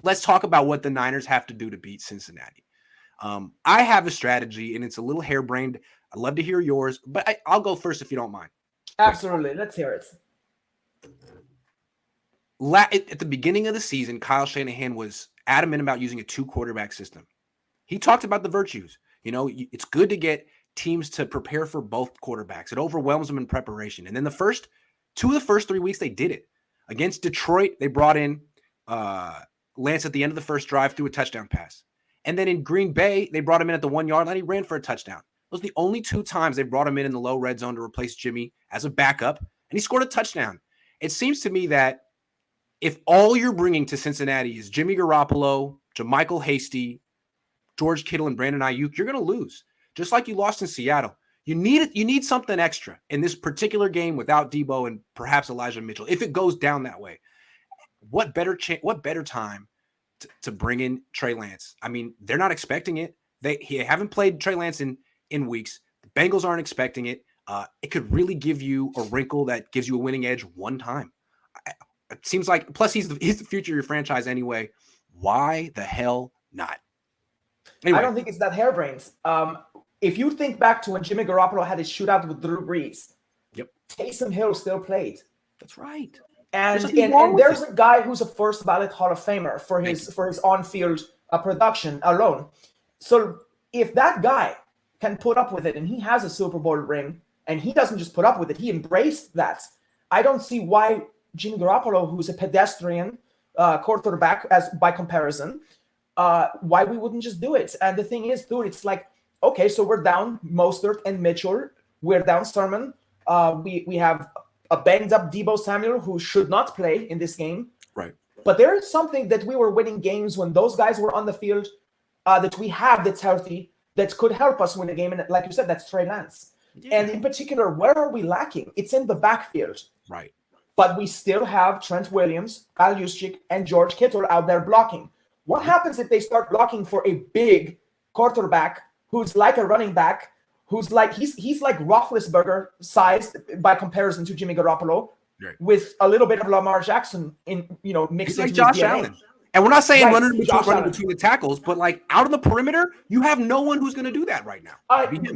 let's talk about what the Niners have to do to beat Cincinnati. I have a strategy, and it's a little harebrained. I'd love to hear yours, but I'll go first if you don't mind. Absolutely. Let's hear it. At the beginning of the season, Kyle Shanahan was adamant about using a 2-quarterback system. He talked about the virtues. It's good to get teams to prepare for both quarterbacks. It overwhelms them in preparation. And then the first 3 weeks, they did it. Against Detroit, they brought in Lance at the end of the first drive through a touchdown pass. And then in Green Bay, they brought him in at the 1-yard line. He ran for a touchdown. Those are the only 2 times they brought him in the low red zone to replace Jimmy as a backup, and he scored a touchdown. It seems to me that if all you're bringing to Cincinnati is Jimmy Garoppolo, JaMychal Hasty, George Kittle, and Brandon Ayuk, you're going to lose, just like you lost in Seattle. You need something extra in this particular game without Debo and perhaps Elijah Mitchell. If it goes down that way, what better time to bring in Trey Lance? I mean, they're not expecting it. They haven't played Trey Lance in weeks. The Bengals aren't expecting it. It could really give you a wrinkle that gives you a winning edge one time. It seems like, plus he's the future of your franchise anyway. Why the hell not? Anyway. I don't think it's that harebrained. If you think back to when Jimmy Garoppolo had his shootout with Drew Brees, yep, Taysom Hill still played. That's right. And there's a guy who's a first ballot Hall of Famer for his on-field production alone. So if that guy can put up with it, and he has a Super Bowl ring, and he doesn't just put up with it, he embraced that. I don't see why Jimmy Garoppolo, who's a pedestrian quarterback as by comparison, why we wouldn't just do it. And the thing is, dude, it's like, okay, so we're down Mostert and Mitchell. We're down Sermon. We have a banged up Debo Samuel who should not play in this game. Right. But there is something that we were winning games when those guys were on the field that we have that's healthy, that could help us win a game. And like you said, that's Trey Lance. Yeah. And in particular, where are we lacking? It's in the backfield. Right. But we still have Trent Williams, Kyle Juszczyk, and George Kittle out there blocking. What happens if they start blocking for a big quarterback who's like a running back, who's like he's like Roethlisberger sized by comparison to Jimmy Garoppolo, right, with a little bit of Lamar Jackson mixed like into Josh his DNA. Allen. And we're not saying Right, running between the tackles, but like out on the perimeter, you have no one who's going to do that right now.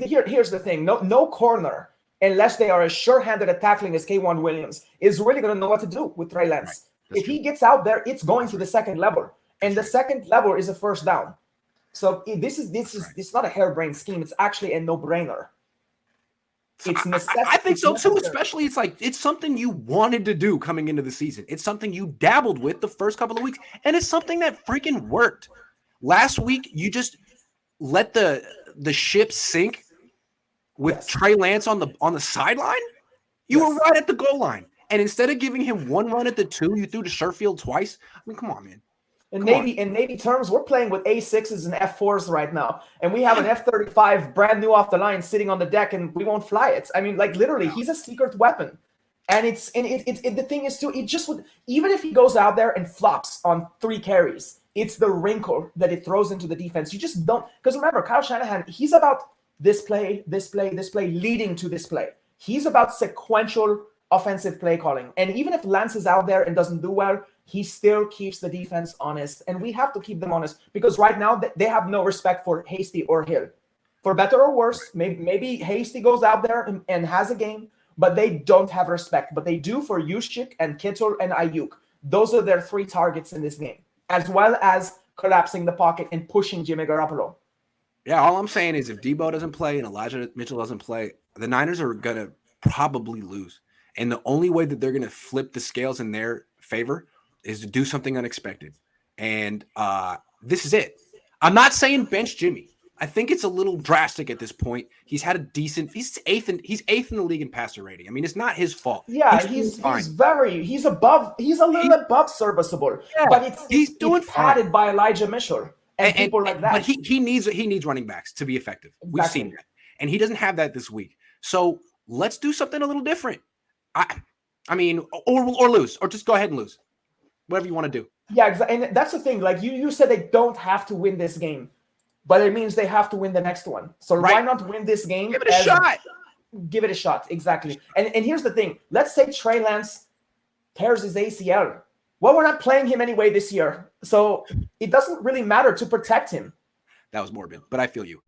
Here's the thing: no corner, unless they are as sure-handed at tackling as K'Wan Williams, is really going to know what to do with Trey Lance. Right. If he gets out there, it's going to the second level, and the second level is a first down. So this is not a harebrained scheme. It's actually a no-brainer. It's necessary. I think so too. Especially, it's something you wanted to do coming into the season. It's something you dabbled with the first couple of weeks, and it's something that freaking worked. Last week, you just let the ship sink with Trey Lance on the sideline. You were right at the goal line, and instead of giving him one run at the 2, you threw to Sherfield twice. I mean, come on, man. In Navy terms, we're playing with A6s and F4s right now, and we have an F-35 brand new off the line sitting on the deck, and we won't fly it. I mean, like literally, he's a secret weapon, and the thing is too. It just would, even if he goes out there and flops on 3 carries, it's the wrinkle that it throws into the defense. You just don't, because remember, Kyle Shanahan, he's about this play, leading to this play. He's about sequential offensive play calling, and even if Lance is out there and doesn't do well, he still keeps the defense honest, and we have to keep them honest because right now they have no respect for Hasty or Hill. For better or worse, maybe Hasty goes out there and has a game, but they don't have respect. But they do for Juszczyk and Kittle and Ayuk. Those are their 3 targets in this game, as well as collapsing the pocket and pushing Jimmy Garoppolo. Yeah, all I'm saying is if Debo doesn't play and Elijah Mitchell doesn't play, the Niners are going to probably lose. And the only way that they're going to flip the scales in their favor is to do something unexpected. And this is it. I'm not saying bench Jimmy. I think it's a little drastic at this point. He's had a decent, he's eighth in the league in passer rating. I mean, it's not his fault. Yeah, he's a little above serviceable. Yeah, but he's doing padded by Elijah Mitchell and people like that. But he needs running backs to be effective. Exactly. We've seen that. And he doesn't have that this week. So let's do something a little different. I mean, or lose, or just go ahead and lose. Whatever you want to do. Yeah, exactly. And that's the thing. Like you said, they don't have to win this game, but it means they have to win the next one. So why not win this game? Give it a shot. Give it a shot. Exactly. And here's the thing. Let's say Trey Lance tears his ACL Well, we're not playing him anyway this year, so it doesn't really matter to protect him. That was morbid, but I feel you.